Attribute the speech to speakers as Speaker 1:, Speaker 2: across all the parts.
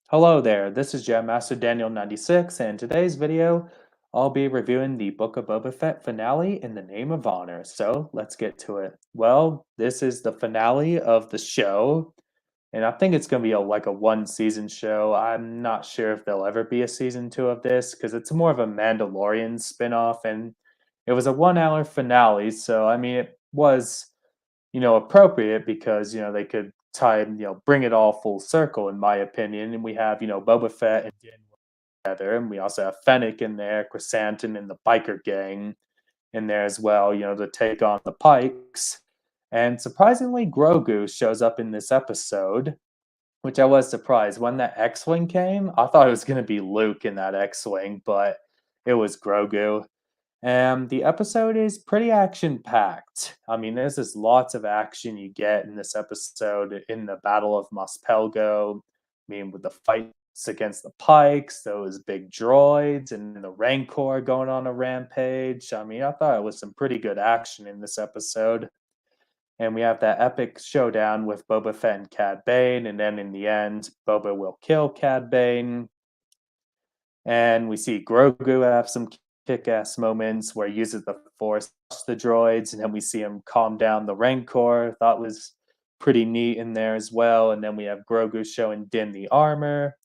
Speaker 1: Hello there, this is Jam Master Daniel 96, and in today's video, I'll be reviewing the Book of Boba Fett finale in the name of honor. So let's get to it. Well, this is the finale of the show, and I think it's gonna be like a one season show. I'm not sure if there'll ever be a season two of this because it's more of a Mandalorian spin-off, and it was a 1 hour finale, so I mean it was appropriate because, they could bring it all full circle, in my opinion. And we have, Boba Fett and Din together, and we also have Fennec in there, Chrysanthemum and the biker gang in there as well, to take on the Pikes. And surprisingly, Grogu shows up in this episode, which I was surprised. When that X-Wing came, I thought it was going to be Luke in that X-Wing, but it was Grogu. The episode is pretty action packed. I mean, there's just lots of action you get in this episode in the Battle of Mospelgo. I mean, with the fights against the Pikes, those big droids, and the Rancor going on a rampage. I mean, I thought it was some pretty good action in this episode. And we have that epic showdown with Boba Fett and Cad Bane, and then in the end, Boba will kill Cad Bane. And we see Grogu have some kick-ass moments where he uses the Force to the droids, and then we see him calm down the Rancor. Thought was pretty neat in there as well. And then we have Grogu showing Din the armor,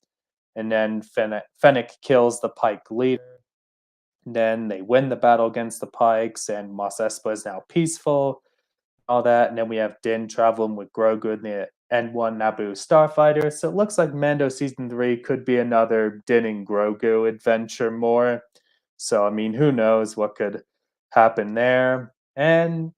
Speaker 1: and then Fennec kills the Pike leader. And then they win the battle against the Pikes, and Mos Espa is now peaceful. All that, and then we have Din traveling with Grogu in the N1 Naboo starfighter. So it looks like Mando season 3 could be another Din and Grogu adventure more. So I mean, who knows what could happen there? And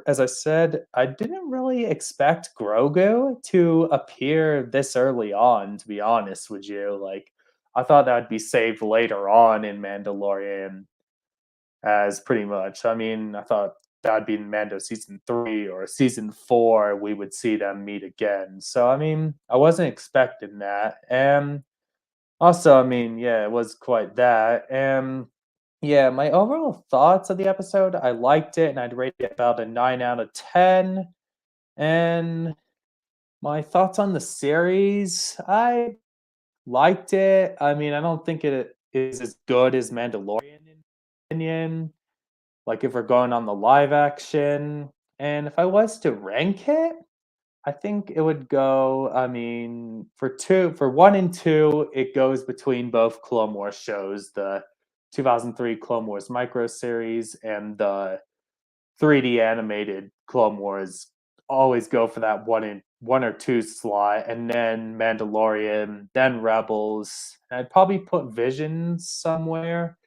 Speaker 1: as I said, I didn't really expect Grogu to appear this early on. To be honest with you, like I thought that would be saved later on in Mandalorian as pretty much. I mean, I thought that'd be in Mando season 3 or season 4, we would see them meet again. So, I mean, I wasn't expecting that. And also, I mean, yeah, it was quite that. And yeah, my overall thoughts of the episode, I liked it and I'd rate it about a 9 out of 10. And my thoughts on the series, I liked it. I mean, I don't think it is as good as Mandalorian in my opinion, like if we're going on the live action. And if I was to rank it, I think it would go, I mean, for 1 and 2, it goes between both Clone Wars shows, the 2003 Clone Wars micro series and the 3D animated Clone Wars. Always go for that 1 or 2 slot, and then Mandalorian, then Rebels. I'd probably put Visions somewhere,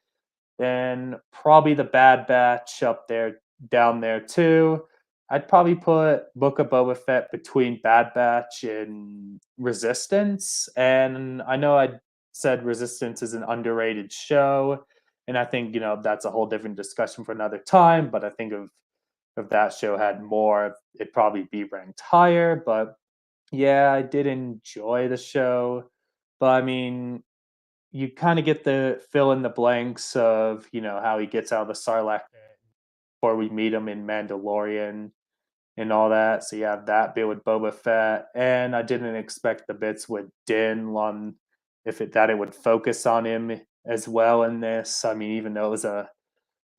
Speaker 1: then probably the Bad Batch up there, down there too. I'd probably put Book of Boba Fett between Bad Batch and Resistance. And I know I said Resistance is an underrated show, and I think that's a whole different discussion for another time. But I think if that show had more, it'd probably be ranked higher. But yeah, I did enjoy the show. But I mean, you kind of get the fill in the blanks of how he gets out of the Sarlacc pit before we meet him in Mandalorian and all that. So you have that bit with Boba Fett, and I didn't expect the bits with Din on if it that it would focus on him as well in this. I mean, even though it was a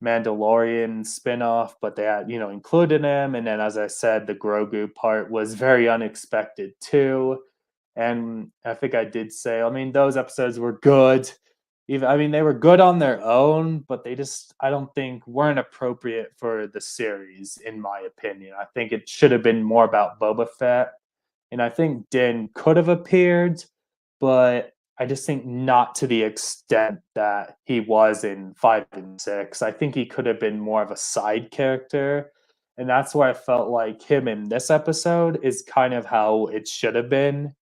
Speaker 1: Mandalorian spinoff, but they had included him, and then as I said, the Grogu part was very unexpected too. And I think I did say, I mean, those episodes were good. Even I mean, they were good on their own, but they just I don't think weren't appropriate for the series, in my opinion. I think it should have been more about Boba Fett, and I think Din could have appeared, but I just think not to the extent that he was in 5 and 6. I think he could have been more of a side character, and that's where I felt like him in this episode is kind of how it should have been,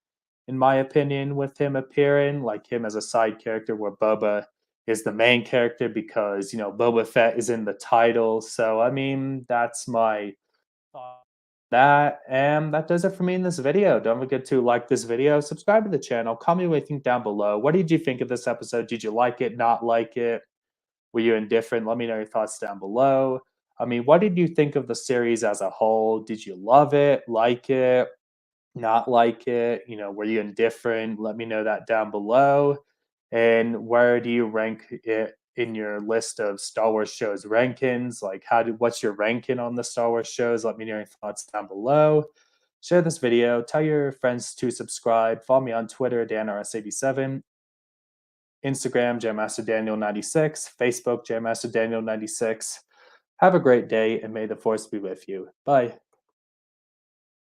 Speaker 1: in my opinion, with him appearing, like him as a side character where Boba is the main character because, Boba Fett is in the title. So, I mean, that's my thought on that. And that does it for me in this video. Don't forget to like this video, subscribe to the channel, comment what you think down below. What did you think of this episode? Did you like it, not like it? Were you indifferent? Let me know your thoughts down below. I mean, what did you think of the series as a whole? Did you love it, like it? not like it? You know, were you indifferent? Let me know that down below. And where do you rank it in your list of Star Wars shows rankings? Like, what's your ranking on the Star Wars shows? Let me know your thoughts down below. Share this video. Tell your friends to subscribe. Follow me on Twitter, DanRS87, Instagram, JamMasterDaniel96, Facebook, JamMasterDaniel96. Have a great day, and may the Force be with you. Bye.